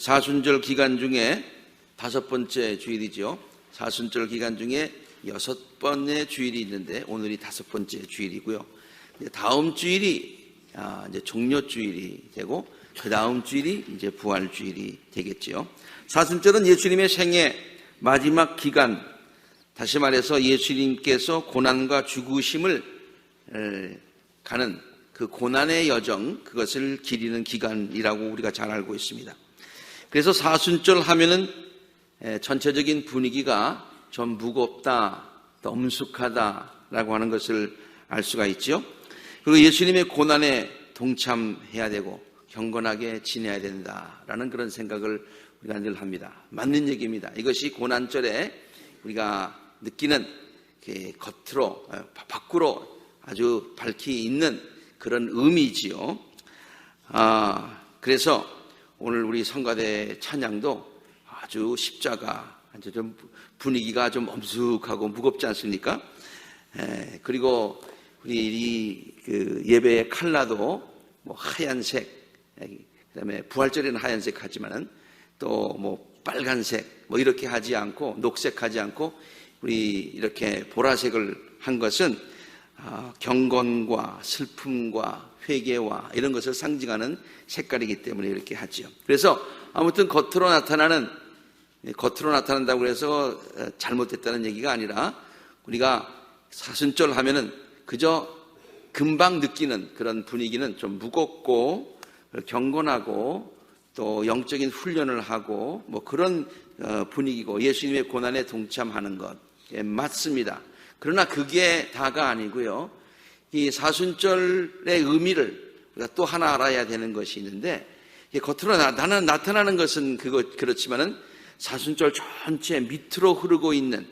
사순절 기간 중에 5번째 주일이죠. 사순절 기간 중에 6번의 주일이 있는데 오늘이 5번째 주일이고요. 다음 주일이 이제 종료주일이 되고 그 다음 주일이 이제 부활주일이 되겠죠. 사순절은 예수님의 생애 마지막 기간, 다시 말해서 예수님께서 고난과 죽으심을 가는 그 고난의 여정, 그것을 기리는 기간이라고 우리가 잘 알고 있습니다. 그래서 사순절 하면은 전체적인 분위기가 좀 무겁다, 또 엄숙하다라고 하는 것을 알 수가 있죠. 그리고 예수님의 고난에 동참해야 되고 경건하게 지내야 된다라는 그런 생각을 우리가 늘 합니다. 맞는 얘기입니다. 이것이 고난절에 우리가 느끼는 겉으로, 밖으로 아주 밝히 있는 그런 의미지요. 그래서 오늘 우리 성가대 찬양도 아주 십자가, 아주 좀 분위기가 좀 엄숙하고 무겁지 않습니까? 그리고 우리 그 예배의 컬러도 뭐 하얀색, 그다음에 부활절에는 하얀색 하지만은 또 뭐 빨간색 뭐 이렇게 하지 않고 녹색하지 않고 우리 이렇게 보라색을 한 것은 경건과 슬픔과 회개와 이런 것을 상징하는 색깔이기 때문에 이렇게 하죠. 그래서 아무튼 겉으로 나타난다고 해서 잘못됐다는 얘기가 아니라 우리가 사순절 하면은 그저 금방 느끼는 그런 분위기는 좀 무겁고 경건하고 또 영적인 훈련을 하고 뭐 그런 분위기고 예수님의 고난에 동참하는 것 맞습니다. 그러나 그게 다가 아니고요. 이 사순절의 의미를 우리가 또 하나 알아야 되는 것이 있는데 겉으로 나타나는 것은 그렇지만은 사순절 전체 밑으로 흐르고 있는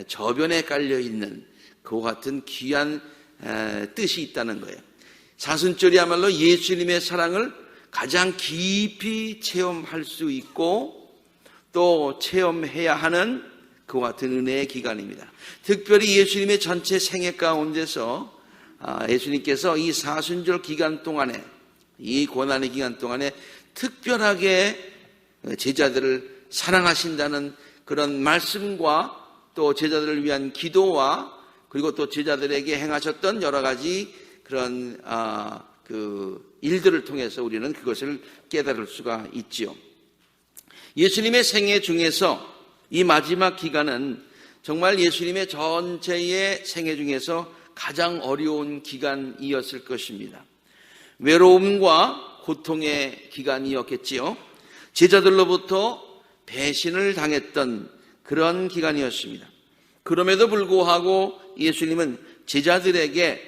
저변에 깔려 있는 그와 같은 귀한 뜻이 있다는 거예요. 사순절이야말로 예수님의 사랑을 가장 깊이 체험할 수 있고 또 체험해야 하는 그와 같은 은혜의 기간입니다. 특별히 예수님의 전체 생애 가운데서 예수님께서 이 사순절 기간 동안에, 이 고난의 기간 동안에 특별하게 제자들을 사랑하신다는 그런 말씀과 또 제자들을 위한 기도와 그리고 또 제자들에게 행하셨던 여러 가지 그런 그 일들을 통해서 우리는 그것을 깨달을 수가 있지요. 예수님의 생애 중에서 이 마지막 기간은 정말 예수님의 전체의 생애 중에서 가장 어려운 기간이었을 것입니다. 외로움과 고통의 기간이었겠지요. 제자들로부터 배신을 당했던 그런 기간이었습니다. 그럼에도 불구하고 예수님은 제자들을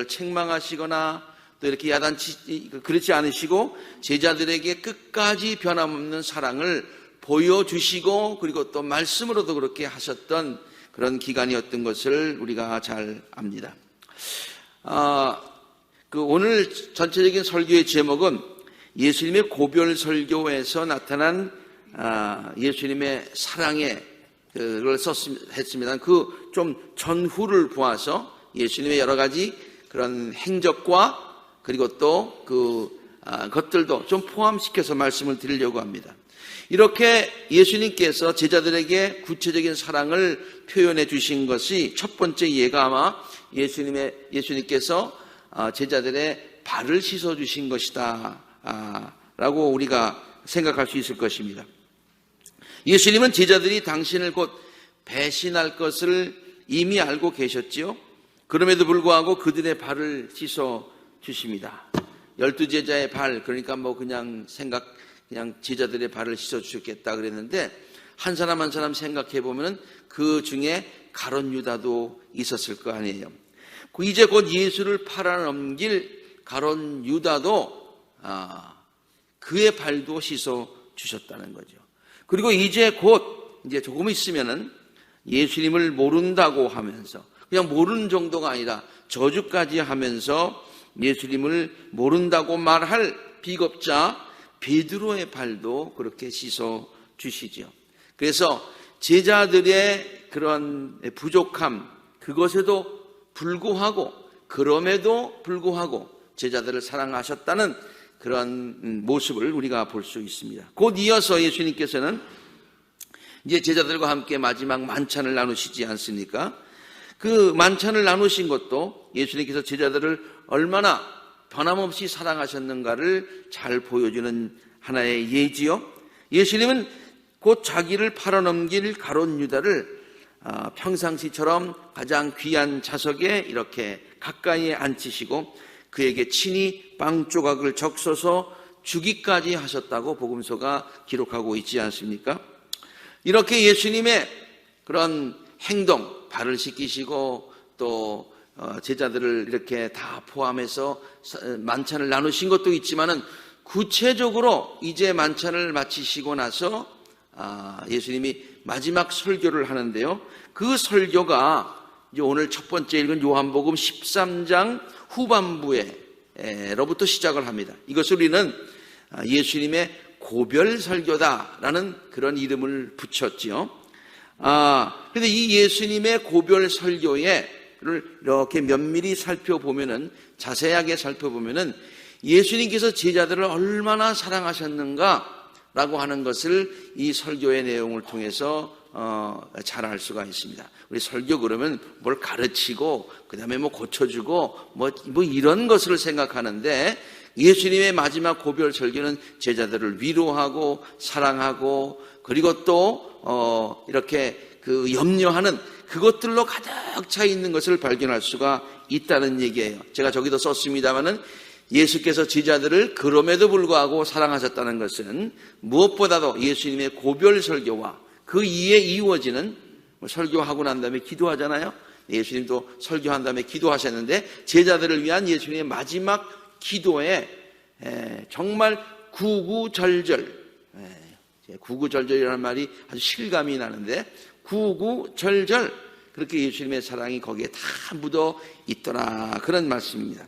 책망하시거나 또 이렇게 야단치 그렇지 않으시고 제자들에게 끝까지 변함없는 사랑을 보여주시고 그리고 또 말씀으로도 그렇게 하셨던 그런 기간이었던 것을 우리가 잘 압니다. 오늘 전체적인 설교의 제목은 예수님의 고별 설교에서 나타난 예수님의 사랑의 그걸 했습니다. 그 좀 전후를 보아서 예수님의 여러 가지 그런 행적과 그리고 또 것들도 좀 포함시켜서 말씀을 드리려고 합니다. 이렇게 예수님께서 제자들에게 구체적인 사랑을 표현해 주신 것이 첫 번째 예가 아마 예수님께서 제자들의 발을 씻어 주신 것이다 라고 우리가 생각할 수 있을 것입니다. 예수님은 제자들이 당신을 곧 배신할 것을 이미 알고 계셨지요. 그럼에도 불구하고 그들의 발을 씻어 주십니다. 12제자의 발, 그러니까 뭐 그냥 제자들의 발을 씻어 주셨겠다 그랬는데 한 사람 한 사람 생각해 보면은 그 중에 가룟 유다도 있었을 거 아니에요. 이제 곧 예수를 팔아넘길 가룟 유다도 그의 발도 씻어 주셨다는 거죠. 그리고 이제 조금 있으면은 예수님을 모른다고 하면서 그냥 모르는 정도가 아니라 저주까지 하면서 예수님을 모른다고 말할 비겁자 베드로의 발도 그렇게 씻어 주시죠. 그래서 제자들의 그런 부족함, 그것에도 불구하고 그럼에도 불구하고 제자들을 사랑하셨다는 그런 모습을 우리가 볼 수 있습니다. 곧 이어서 예수님께서는 이제 제자들과 함께 마지막 만찬을 나누시지 않습니까? 그 만찬을 나누신 것도 예수님께서 제자들을 얼마나 변함없이 사랑하셨는가를 잘 보여주는 하나의 예지요. 예수님은 곧 자기를 팔아넘길 가룟 유다를 평상시처럼 가장 귀한 좌석에 이렇게 가까이에 앉히시고 그에게 친히 빵 조각을 적셔서 주기까지 하셨다고 복음서가 기록하고 있지 않습니까? 이렇게 예수님의 그런 행동, 발을 씻기시고 또 제자들을 이렇게 다 포함해서 만찬을 나누신 것도 있지만은 구체적으로 이제 만찬을 마치시고 나서 예수님이 마지막 설교를 하는데요. 그 설교가 이제 오늘 첫 번째 읽은 요한복음 13장 후반부로부터 시작을 합니다. 이것을 우리는 예수님의 고별 설교다라는 그런 이름을 붙였지요. 그런데 이 예수님의 고별 설교를 이렇게 면밀히 살펴보면은, 자세하게 살펴보면은 예수님께서 제자들을 얼마나 사랑하셨는가라고 하는 것을 이 설교의 내용을 통해서 잘 알 수가 있습니다. 우리 설교 그러면 뭘 가르치고 그다음에 뭐 고쳐주고 뭐 이런 것을 생각하는데, 예수님의 마지막 고별 설교는 제자들을 위로하고 사랑하고 그리고 또 이렇게 그 염려하는 그것들로 가득 차 있는 것을 발견할 수가 있다는 얘기예요. 제가 저기도 썼습니다마는 예수께서 제자들을 그럼에도 불구하고 사랑하셨다는 것은 무엇보다도 예수님의 고별 설교와 그 이에 이루어지는, 설교하고 난 다음에 기도하잖아요. 예수님도 설교한 다음에 기도하셨는데 제자들을 위한 예수님의 마지막 기도에 정말 구구절절, 구구절절이라는 말이 아주 실감이 나는데 구구절절 그렇게 예수님의 사랑이 거기에 다 묻어 있더라, 그런 말씀입니다.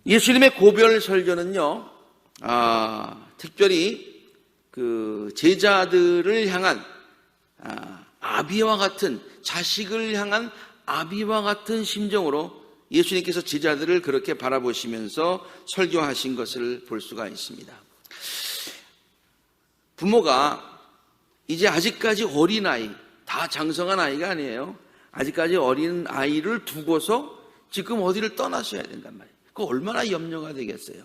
예수님의 고별 설교는요, 특별히 그 제자들을 향한 아비와 같은, 자식을 향한 아비와 같은 심정으로 예수님께서 제자들을 그렇게 바라보시면서 설교하신 것을 볼 수가 있습니다. 부모가 이제 아직까지 어린아이, 다 장성한 아이가 아니에요. 아직까지 어린 아이를 두고서 지금 어디를 떠나셔야 된단 말이에요. 그 얼마나 염려가 되겠어요.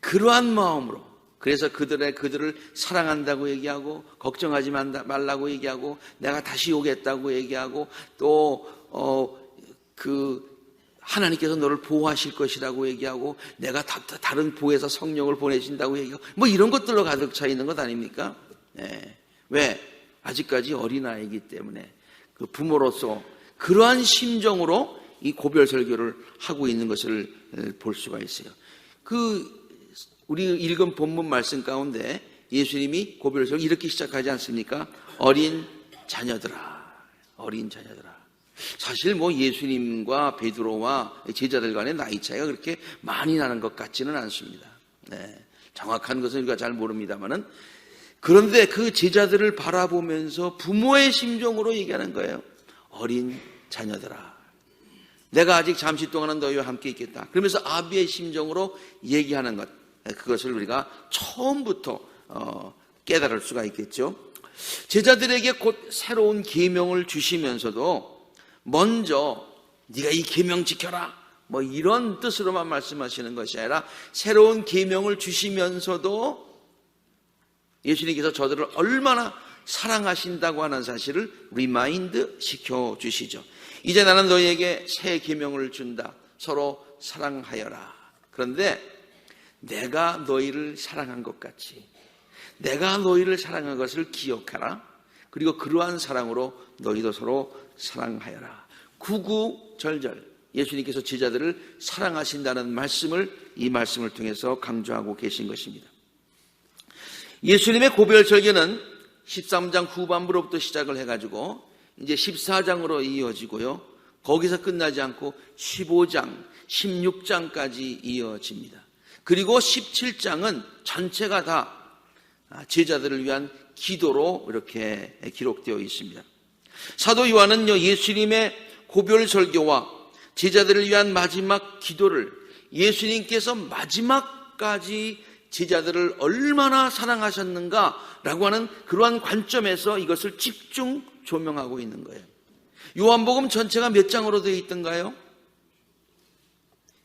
그러한 마음으로, 그래서 그들을 사랑한다고 얘기하고 걱정하지 말라고 얘기하고 내가 다시 오겠다고 얘기하고 또 하나님께서 너를 보호하실 것이라고 얘기하고 내가 다른 보혜사 성령을 보내신다고 얘기하고 뭐 이런 것들로 가득 차 있는 것 아닙니까? 왜? 아직까지 어린아이이기 때문에 그 부모로서 그러한 심정으로 이 고별 설교를 하고 있는 것을 볼 수가 있어요. 우리 읽은 본문 말씀 가운데 예수님이 고별 설교 이렇게 시작하지 않습니까? 어린 자녀들아, 어린 자녀들아. 사실 뭐 예수님과 베드로와 제자들 간의 나이 차이가 그렇게 많이 나는 것 같지는 않습니다. 정확한 것은 우리가 잘 모릅니다만은, 그런데 그 제자들을 바라보면서 부모의 심정으로 얘기하는 거예요. 어린 자녀들아, 내가 아직 잠시 동안은 너희와 함께 있겠다. 그러면서 아비의 심정으로 얘기하는 것, 그것을 우리가 처음부터 깨달을 수가 있겠죠. 제자들에게 곧 새로운 계명을 주시면서도 먼저 네가 이 계명 지켜라 뭐 이런 뜻으로만 말씀하시는 것이 아니라 새로운 계명을 주시면서도 예수님께서 저들을 얼마나 사랑하신다고 하는 사실을 리마인드 시켜주시죠. 이제 나는 너희에게 새 계명을 준다. 서로 사랑하여라. 그런데 내가 너희를 사랑한 것 같이 내가 너희를 사랑한 것을 기억하라. 그리고 그러한 사랑으로 너희도 서로 사랑하여라. 구구절절 예수님께서 제자들을 사랑하신다는 말씀을 이 말씀을 통해서 강조하고 계신 것입니다. 예수님의 고별 설교는 13장 후반부로부터 시작을 해가지고 이제 14장으로 이어지고요. 거기서 끝나지 않고 15장, 16장까지 이어집니다. 그리고 17장은 전체가 다 제자들을 위한 기도로 이렇게 기록되어 있습니다. 사도 요한은요, 예수님의 고별 설교와 제자들을 위한 마지막 기도를 예수님께서 마지막까지 제자들을 얼마나 사랑하셨는가라고 하는 그러한 관점에서 이것을 집중 조명하고 있는 거예요. 요한복음 전체가 몇 장으로 되어 있던가요?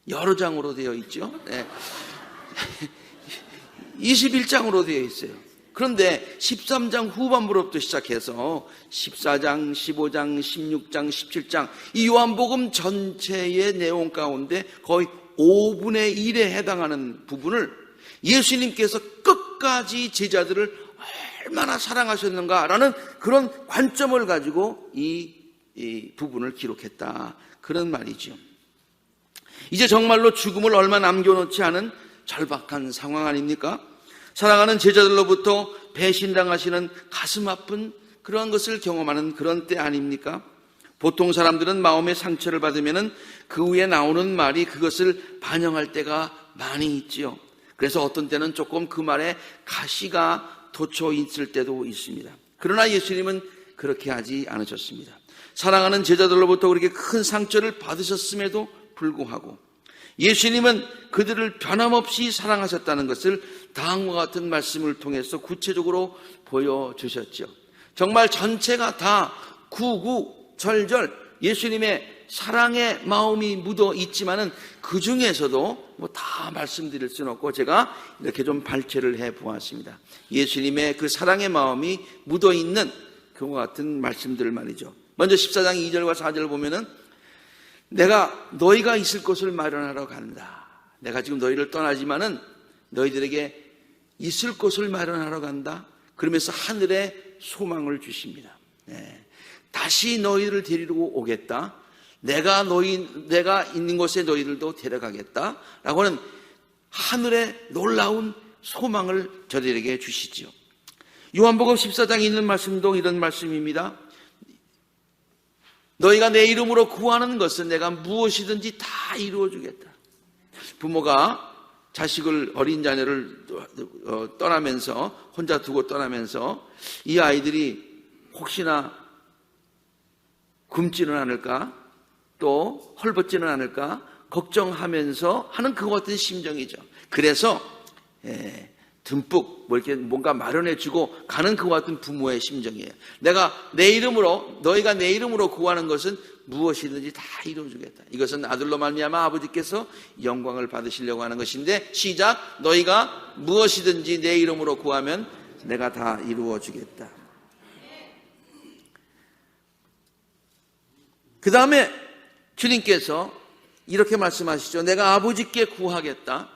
여러 장으로 되어 있죠. 네. 21장으로 되어 있어요. 그런데 13장 후반부로부터 시작해서 14장, 15장, 16장, 17장 이 요한복음 전체의 내용 가운데 거의 5분의 1에 해당하는 부분을 예수님께서 끝까지 제자들을 얼마나 사랑하셨는가라는 그런 관점을 가지고 이 부분을 기록했다. 그런 말이죠. 이제 정말로 죽음을 얼마 남겨놓지 않은 절박한 상황 아닙니까? 사랑하는 제자들로부터 배신당하시는 가슴 아픈 그러한 것을 경험하는 그런 때 아닙니까? 보통 사람들은 마음의 상처를 받으면 그 후에 나오는 말이 그것을 반영할 때가 많이 있지요. 그래서 어떤 때는 조금 그 말에 가시가 돋쳐 있을 때도 있습니다. 그러나 예수님은 그렇게 하지 않으셨습니다. 사랑하는 제자들로부터 그렇게 큰 상처를 받으셨음에도 불구하고 예수님은 그들을 변함없이 사랑하셨다는 것을 다음과 같은 말씀을 통해서 구체적으로 보여주셨죠. 정말 전체가 다 구구절절 예수님의 사랑의 마음이 묻어 있지만은 그 중에서도 뭐 다 말씀드릴 수는 없고 제가 이렇게 좀 발췌를 해 보았습니다. 예수님의 그 사랑의 마음이 묻어 있는 그와 같은 말씀들을 말이죠. 먼저 14장 2절과 4절을 보면은 내가 너희가 있을 곳을 마련하러 간다. 내가 지금 너희를 떠나지만은 너희들에게 있을 곳을 마련하러 간다. 그러면서 하늘에 소망을 주십니다. 네. 다시 너희를 데리러 오겠다. 내가 있는 곳에 너희들도 데려가겠다. 라고 하는 하늘의 놀라운 소망을 저들에게 주시죠. 요한복음 14장에 있는 말씀도 이런 말씀입니다. 너희가 내 이름으로 구하는 것은 내가 무엇이든지 다 이루어주겠다. 부모가 자식을, 어린 자녀를 떠나면서, 혼자 두고 떠나면서 이 아이들이 혹시나 굶지는 않을까, 또 헐벗지는 않을까 걱정하면서 하는 그와 같은 심정이죠. 그래서 듬뿍 이렇게 뭔가 마련해주고 가는 그와 같은 부모의 심정이에요. 너희가 내 이름으로 구하는 것은 무엇이든지 다 이루어주겠다. 이것은 아들로 말미암아 아버지께서 영광을 받으시려고 하는 것인데, 시작. 너희가 무엇이든지 내 이름으로 구하면 내가 다 이루어주겠다. 그 다음에 주님께서 이렇게 말씀하시죠. 내가 아버지께 구하겠다.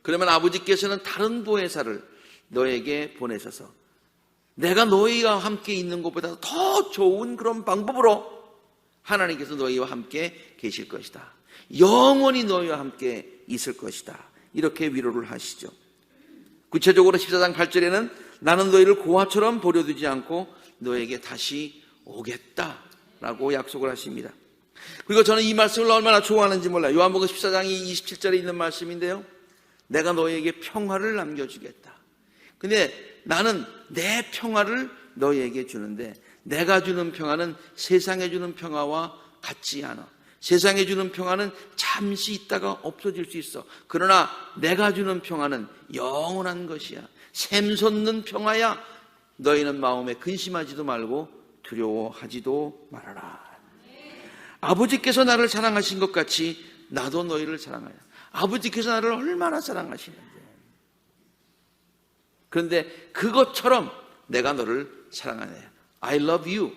그러면 아버지께서는 다른 보혜사를 너에게 보내셔서 내가 너희와 함께 있는 것보다 더 좋은 그런 방법으로 하나님께서 너희와 함께 계실 것이다. 영원히 너희와 함께 있을 것이다. 이렇게 위로를 하시죠. 구체적으로 14장 8절에는 나는 너희를 고아처럼 버려두지 않고 너에게 다시 오겠다라고 약속을 하십니다. 그리고 저는 이 말씀을 얼마나 좋아하는지 몰라요. 요한복음 14장 27절에 있는 말씀인데요. 내가 너희에게 평화를 남겨주겠다. 근데 나는 내 평화를 너희에게 주는데 내가 주는 평화는 세상에 주는 평화와 같지 않아. 세상에 주는 평화는 잠시 있다가 없어질 수 있어. 그러나 내가 주는 평화는 영원한 것이야. 샘솟는 평화야. 너희는 마음에 근심하지도 말고 두려워하지도 말아라. 아버지께서 나를 사랑하신 것 같이 나도 너희를 사랑하여. 아버지께서 나를 얼마나 사랑하시는데. 그런데 그것처럼 내가 너를 사랑하네. I love you.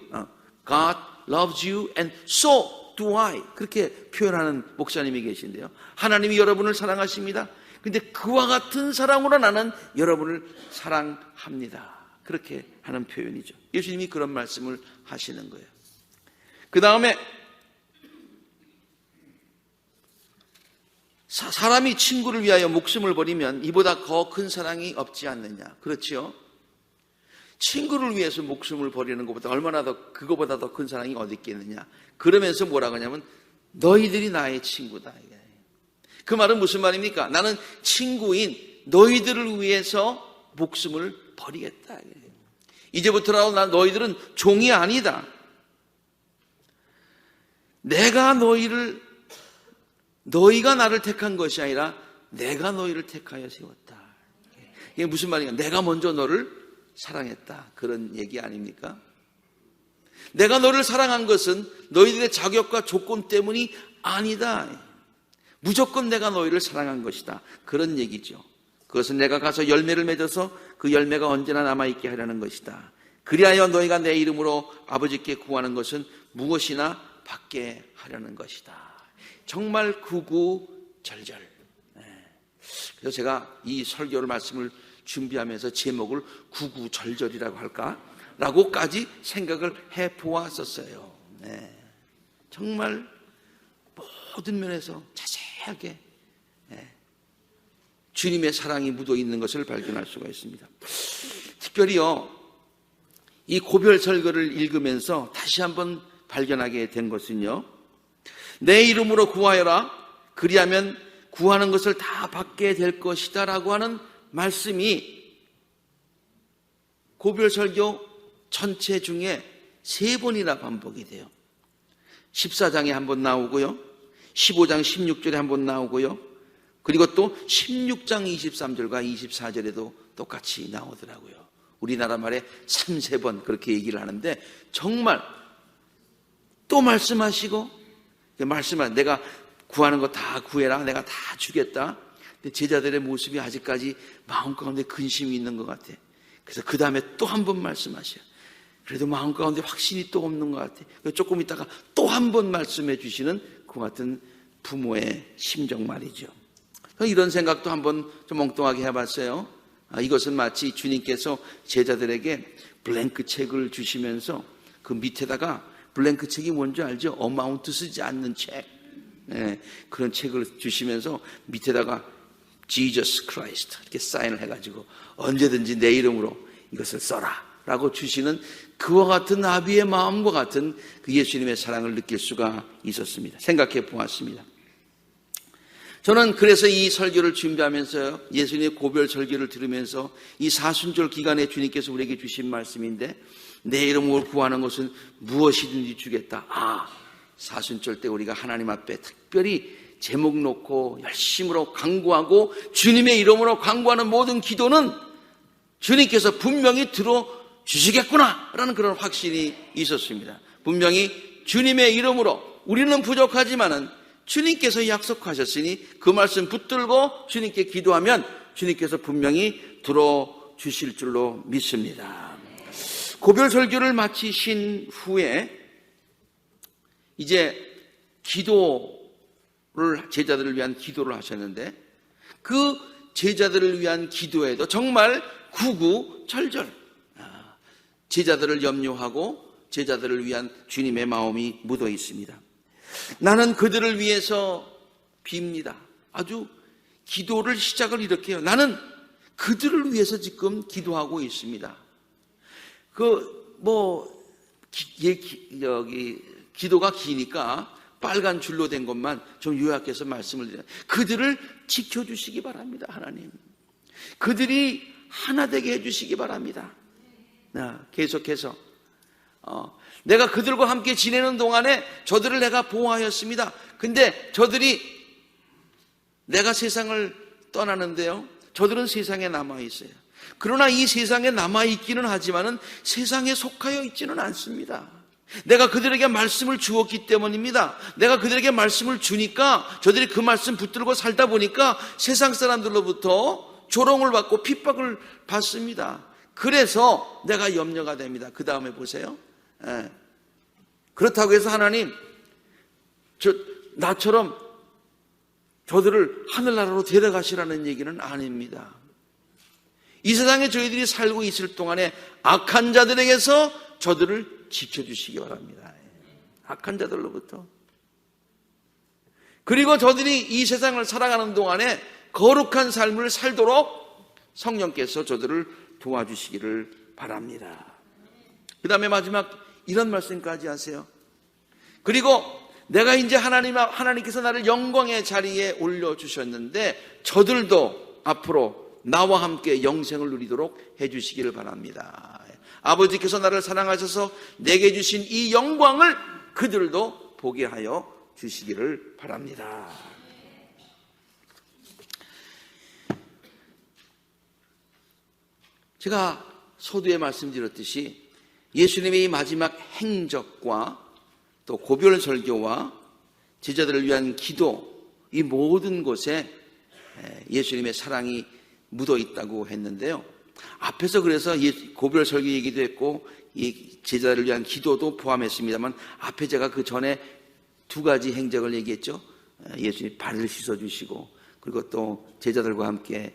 God loves you and so do I. 그렇게 표현하는 목사님이 계신데요. 하나님이 여러분을 사랑하십니다. 근데 그와 같은 사랑으로 나는 여러분을 사랑합니다. 그렇게 하는 표현이죠. 예수님이 그런 말씀을 하시는 거예요. 그 다음에 사람이 친구를 위하여 목숨을 버리면 이보다 더 큰 사랑이 없지 않느냐. 그렇지요? 친구를 위해서 목숨을 버리는 것보다 그거보다 더 큰 사랑이 어디 있겠느냐. 그러면서 뭐라고 하냐면 너희들이 나의 친구다. 그 말은 무슨 말입니까? 나는 친구인 너희들을 위해서 목숨을 버리겠다. 이제부터라도 너희들은 종이 아니다. 내가 너희를 너희가 나를 택한 것이 아니라 내가 너희를 택하여 세웠다. 이게 무슨 말이냐? 내가 먼저 너를 사랑했다. 그런 얘기 아닙니까? 내가 너를 사랑한 것은 너희들의 자격과 조건 때문이 아니다. 무조건 내가 너희를 사랑한 것이다. 그런 얘기죠. 그것은 내가 가서 열매를 맺어서 그 열매가 언제나 남아있게 하려는 것이다. 그리하여 너희가 내 이름으로 아버지께 구하는 것은 무엇이나 받게 하려는 것이다. 정말 구구절절. 그래서 제가 이 설교를 말씀을 준비하면서 제목을 구구절절이라고 할까라고까지 생각을 해보았었어요. 정말 모든 면에서 자세하게 주님의 사랑이 묻어있는 것을 발견할 수가 있습니다. 특별히요, 이 고별 설교를 읽으면서 다시 한번 발견하게 된 것은요, 내 이름으로 구하여라. 그리하면 구하는 것을 다 받게 될 것이다 라고 하는 말씀이 고별 설교 전체 중에 3번이나 반복이 돼요. 14장에 한번 나오고요, 15장 16절에 한번 나오고요, 그리고 또 16장 23절과 24절에도 똑같이 나오더라고요. 우리나라 말에 3번 그렇게 얘기를 하는데, 정말 또 말씀하시고, 내가 구하는 거 다 구해라, 내가 다 주겠다. 근데 제자들의 모습이 아직까지 마음 가운데 근심이 있는 것 같아. 그래서 그 다음에 또 한 번 말씀하셔요. 그래도 마음 가운데 확신이 또 없는 것 같아. 조금 있다가 또 한 번 말씀해 주시는 그 같은 부모의 심정 말이죠. 이런 생각도 한번 좀 엉뚱하게 해봤어요. 이것은 마치 주님께서 제자들에게 블랭크 책을 주시면서 그 밑에다가, 블랭크 책이 뭔지 알죠? 어마운트 쓰지 않는 책. 그런 책을 주시면서 밑에다가 Jesus Christ 이렇게 사인을 해가지고 언제든지 내 이름으로 이것을 써라 라고 주시는 그와 같은 아비의 마음과 같은 그 예수님의 사랑을 느낄 수가 있었습니다. 생각해 보았습니다. 저는 그래서 이 설교를 준비하면서 예수님의 고별 설교를 들으면서 이 사순절 기간에 주님께서 우리에게 주신 말씀인데, 내 이름으로 구하는 것은 무엇이든지 주겠다. 사순절 때 우리가 하나님 앞에 특별히 제목 놓고 열심으로 간구하고 주님의 이름으로 간구하는 모든 기도는 주님께서 분명히 들어주시겠구나 라는 그런 확신이 있었습니다. 분명히 주님의 이름으로, 우리는 부족하지만은 주님께서 약속하셨으니 그 말씀 붙들고 주님께 기도하면 주님께서 분명히 들어주실 줄로 믿습니다. 고별 설교를 마치신 후에 이제 기도를, 제자들을 위한 기도를 하셨는데, 그 제자들을 위한 기도에도 정말 구구절절 제자들을 염려하고 제자들을 위한 주님의 마음이 묻어 있습니다. 나는 그들을 위해서 빕니다. 아주 기도를 시작을 이렇게 해요. 나는 그들을 위해서 지금 기도하고 있습니다. 기도가 기니까 빨간 줄로 된 것만 좀 요약해서 말씀을 드려요. 그들을 지켜주시기 바랍니다. 하나님, 그들이 하나 되게 해주시기 바랍니다. 계속해서 내가 그들과 함께 지내는 동안에 저들을 내가 보호하였습니다. 근데 저들이, 내가 세상을 떠나는데요, 저들은 세상에 남아있어요. 그러나 이 세상에 남아있기는 하지만은 세상에 속하여 있지는 않습니다. 내가 그들에게 말씀을 주었기 때문입니다. 내가 그들에게 말씀을 주니까 저들이 그 말씀 붙들고 살다 보니까 세상 사람들로부터 조롱을 받고 핍박을 받습니다. 그래서 내가 염려가 됩니다. 그 다음에 보세요. 그렇다고 해서 하나님, 나처럼 저들을 하늘나라로 데려가시라는 얘기는 아닙니다. 이 세상에 저희들이 살고 있을 동안에 악한 자들에게서 저들을 지켜주시기 바랍니다. 악한 자들로부터. 그리고 저들이 이 세상을 살아가는 동안에 거룩한 삶을 살도록 성령께서 저들을 도와주시기를 바랍니다. 그 다음에 마지막 이런 말씀까지 하세요. 그리고 내가 이제 하나님께서 나를 영광의 자리에 올려주셨는데 저들도 앞으로 나와 함께 영생을 누리도록 해주시기를 바랍니다. 아버지께서 나를 사랑하셔서 내게 주신 이 영광을 그들도 보게 하여 주시기를 바랍니다. 제가 서두에 말씀드렸듯이 예수님의 이 마지막 행적과 또 고별 설교와 제자들을 위한 기도, 이 모든 곳에 예수님의 사랑이 묻어 있다고 했는데요. 앞에서 그래서 고별 설교 얘기도 했고 이 제자들을 위한 기도도 포함했습니다만, 앞에 제가 그 전에 두 가지 행적을 얘기했죠. 예수님 발을 씻어주시고 그리고 또 제자들과 함께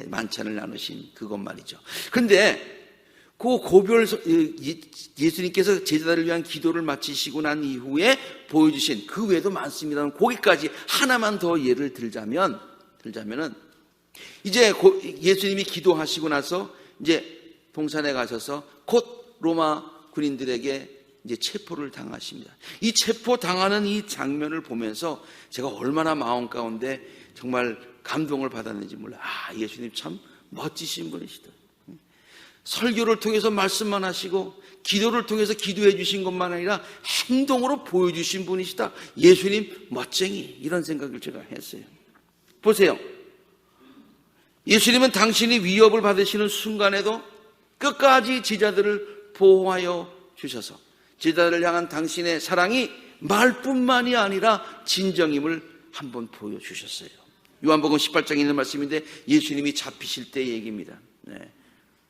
만찬을 나누신 그것 말이죠. 그런데 그 고별 예수님께서 제자들을 위한 기도를 마치시고 난 이후에 보여주신 그 외에도 많습니다만, 거기까지 하나만 더 예를 들자면은 이제 예수님이 기도하시고 나서 이제 동산에 가셔서 곧 로마 군인들에게 이제 체포를 당하십니다. 이 체포 당하는 이 장면을 보면서 제가 얼마나 마음 가운데 정말 감동을 받았는지 몰라요. 예수님 참 멋지신 분이시다. 설교를 통해서 말씀만 하시고 기도를 통해서 기도해 주신 것만 아니라 행동으로 보여주신 분이시다. 예수님 멋쟁이, 이런 생각을 제가 했어요. 보세요. 예수님은 당신이 위협을 받으시는 순간에도 끝까지 제자들을 보호하여 주셔서 제자들을 향한 당신의 사랑이 말뿐만이 아니라 진정임을 한번 보여주셨어요. 요한복음 18장에 있는 말씀인데 예수님이 잡히실 때 얘기입니다.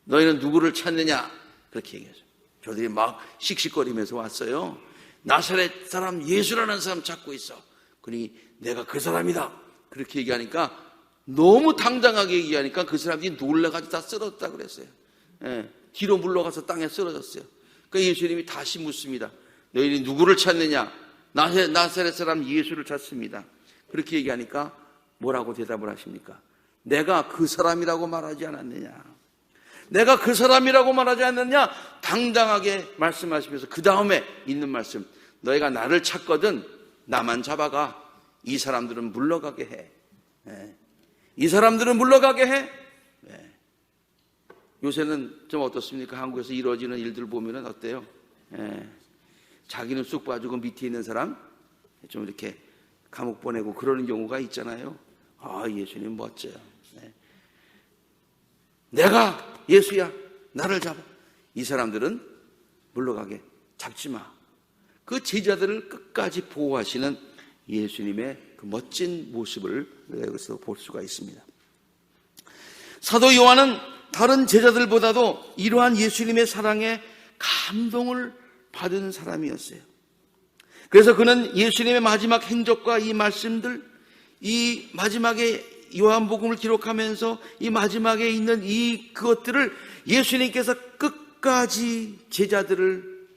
너희는 누구를 찾느냐? 그렇게 얘기하죠. 저들이 막 씩씩거리면서 왔어요. 나사렛 사람 예수라는 사람 찾고 있어. 그러니 내가 그 사람이다. 그렇게 얘기하니까, 너무 당당하게 얘기하니까 그 사람들이 놀라가지고 다 쓰러졌다 그랬어요. 뒤로 물러가서 땅에 쓰러졌어요. 그러니까 예수님이 다시 묻습니다. 너희는 누구를 찾느냐? 나사렛 사람 예수를 찾습니다. 그렇게 얘기하니까 뭐라고 대답을 하십니까? 내가 그 사람이라고 말하지 않았느냐? 내가 그 사람이라고 말하지 않느냐? 당당하게 말씀하시면서 그 다음에 있는 말씀, 너희가 나를 찾거든 나만 잡아가. 이 사람들은 물러가게 해. 이 사람들은 물러가게 해. 요새는 좀 어떻습니까? 한국에서 이루어지는 일들 보면은 어때요? 자기는 쑥 빠지고 밑에 있는 사람 좀 이렇게 감옥 보내고 그러는 경우가 있잖아요. 예수님 멋져요. 내가 예수야, 나를 잡아. 이 사람들은 물러가게 잡지 마. 그 제자들을 끝까지 보호하시는 예수님의 그 멋진 모습을 여기서 볼 수가 있습니다. 사도 요한은 다른 제자들보다도 이러한 예수님의 사랑에 감동을 받은 사람이었어요. 그래서 그는 예수님의 마지막 행적과 이 말씀들, 이 마지막에 요한복음을 기록하면서 이 마지막에 있는 그것들을 예수님께서 끝까지 제자들을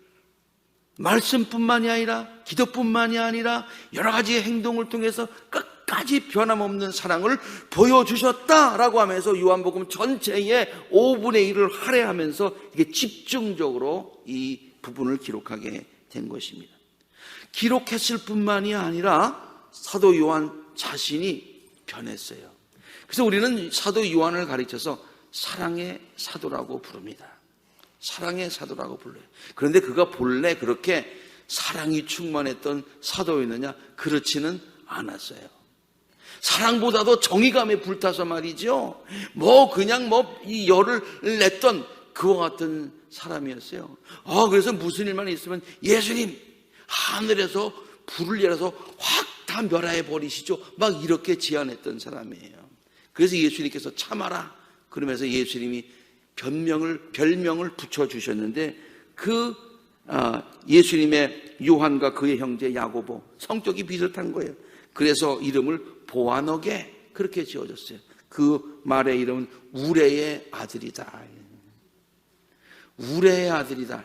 말씀뿐만이 아니라 기도뿐만이 아니라 여러 가지 행동을 통해서 끝까지 변함없는 사랑을 보여주셨다라고 하면서 요한복음 전체의 5분의 1을 할애하면서 이게 집중적으로 이 부분을 기록하게 된 것입니다. 기록했을 뿐만이 아니라 사도 요한 자신이 변했어요. 그래서 우리는 사도 요한을 가르쳐서 사랑의 사도라고 부릅니다. 사랑의 사도라고 불러요. 그런데 그가 본래 그렇게 사랑이 충만했던 사도였느냐? 그렇지는 않았어요. 사랑보다도 정의감에 불타서 말이죠. 그냥 이 열을 냈던 그와 같은 사람이었어요. 그래서 무슨 일만 있으면 예수님 하늘에서 불을 내려서 확 다 멸하해 버리시죠. 막 이렇게 제안했던 사람이에요. 그래서 예수님께서 참아라 그러면서 예수님이 별명을 붙여주셨는데 예수님의 요한과 그의 형제 야고보 성격이 비슷한 거예요. 그래서 이름을 보아너게 그렇게 지어졌어요. 그 말의 이름은 우레의 아들이다. 우레의 아들이다.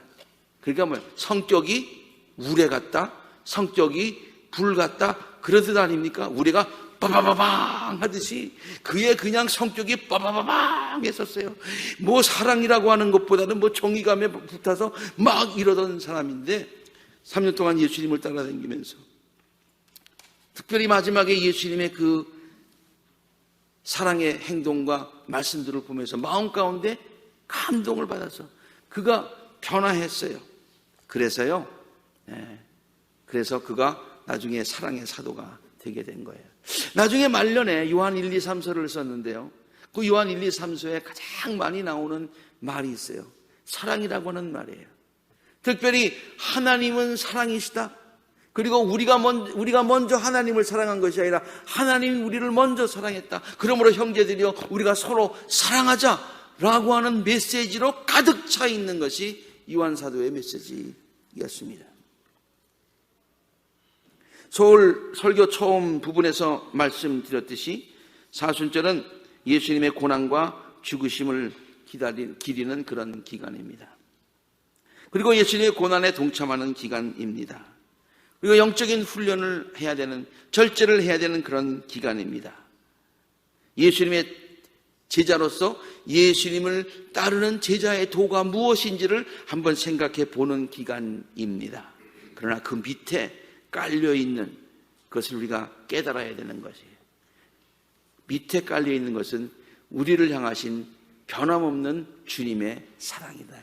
그러니까 성격이 우레 같다, 성격이 불 같다, 그런 뜻 아닙니까? 우리가 빠바바방 하듯이 그의 그냥 성격이 빠바바방 했었어요. 사랑이라고 하는 것보다는 정의감에 붙어서 막 이러던 사람인데 3년 동안 예수님을 따라다니면서 특별히 마지막에 예수님의 그 사랑의 행동과 말씀들을 보면서 마음 가운데 감동을 받아서 그가 변화했어요. 그래서 그가 나중에 사랑의 사도가 되게 된 거예요. 나중에 말년에 요한 1, 2, 3서를 썼는데요. 그 요한 1, 2, 3서에 가장 많이 나오는 말이 있어요. 사랑이라고 하는 말이에요. 특별히 하나님은 사랑이시다. 그리고 우리가 먼저 하나님을 사랑한 것이 아니라 하나님이 우리를 먼저 사랑했다. 그러므로 형제들이여 우리가 서로 사랑하자라고 하는 메시지로 가득 차 있는 것이 요한 사도의 메시지였습니다. 서울 설교 처음 부분에서 말씀드렸듯이 사순절은 예수님의 고난과 죽으심을 기리는 그런 기간입니다. 그리고 예수님의 고난에 동참하는 기간입니다. 그리고 영적인 훈련을 해야 되는, 절제를 해야 되는 그런 기간입니다. 예수님의 제자로서 예수님을 따르는 제자의 도가 무엇인지를 한번 생각해 보는 기간입니다. 그러나 그 밑에 깔려있는 것을 우리가 깨달아야 되는 것이에요. 밑에 깔려있는 것은 우리를 향하신 변함없는 주님의 사랑이다.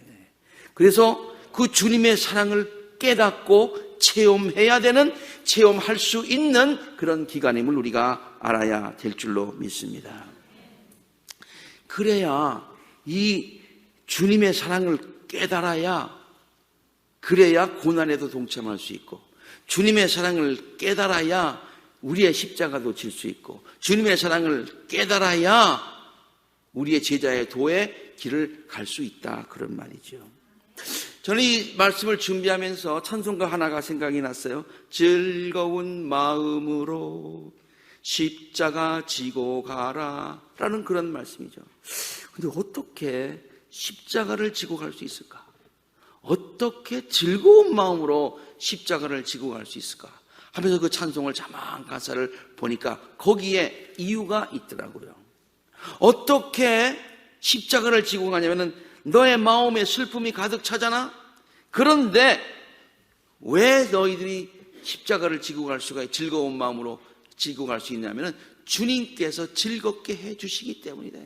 그래서 그 주님의 사랑을 깨닫고 체험해야 되는, 체험할 수 있는 그런 기간임을 우리가 알아야 될 줄로 믿습니다. 그래야 이 주님의 사랑을 깨달아야, 그래야 고난에도 동참할 수 있고, 주님의 사랑을 깨달아야 우리의 십자가도 질 수 있고, 주님의 사랑을 깨달아야 우리의 제자의 도의 길을 갈 수 있다, 그런 말이죠. 저는 이 말씀을 준비하면서 찬송가 하나가 생각이 났어요. 즐거운 마음으로 십자가 지고 가라 라는 그런 말씀이죠. 근데 어떻게 십자가를 지고 갈 수 있을까? 어떻게 즐거운 마음으로 십자가를 지고 갈 수 있을까? 하면서 그 찬송을 자막 가사를 보니까 거기에 이유가 있더라고요. 어떻게 십자가를 지고 가냐면은 너의 마음에 슬픔이 가득 차잖아? 그런데 왜 너희들이 십자가를 지고 갈 수가, 즐거운 마음으로 지고 갈 수 있냐면은 주님께서 즐겁게 해주시기 때문이다.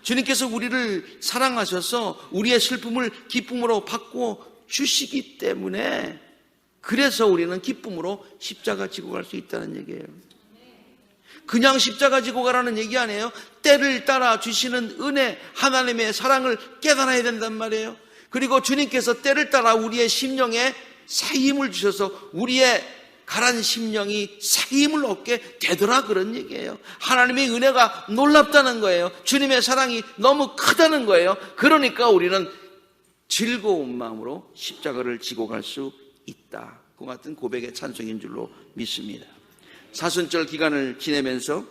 주님께서 우리를 사랑하셔서 우리의 슬픔을 기쁨으로 바꿔 주시기 때문에, 그래서 우리는 기쁨으로 십자가 지고 갈 수 있다는 얘기예요. 그냥 십자가 지고 가라는 얘기 아니에요. 때를 따라 주시는 은혜, 하나님의 사랑을 깨달아야 된단 말이에요. 그리고 주님께서 때를 따라 우리의 심령에 새 힘을 주셔서 우리의 가란 심령이 새 힘을 얻게 되더라, 그런 얘기예요. 하나님의 은혜가 놀랍다는 거예요. 주님의 사랑이 너무 크다는 거예요. 그러니까 우리는 즐거운 마음으로 십자가를 지고 갈 수 있다. 그 같은 고백의 찬송인 줄로 믿습니다. 사순절 기간을 지내면서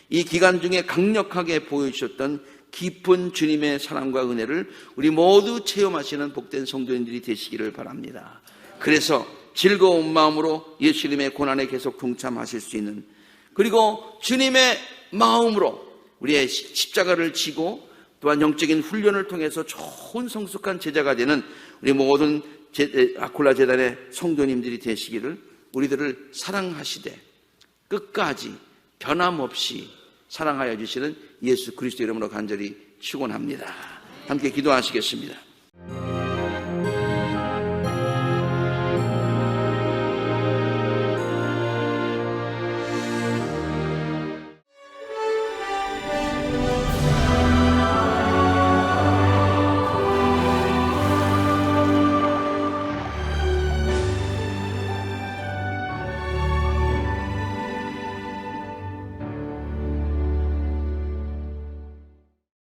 이 기간 중에 강력하게 보여주셨던 깊은 주님의 사랑과 은혜를 우리 모두 체험하시는 복된 성도님들이 되시기를 바랍니다. 그래서 즐거운 마음으로 예수님의 고난에 계속 동참하실 수 있는, 그리고 주님의 마음으로 우리의 십자가를 지고 또한 영적인 훈련을 통해서 좋은 성숙한 제자가 되는 우리 모든 아콜라 재단의 성도님들이 되시기를, 우리들을 사랑하시되 끝까지 변함없이 사랑하여 주시는 예수 그리스도 이름으로 간절히 축원합니다. 함께 기도하시겠습니다.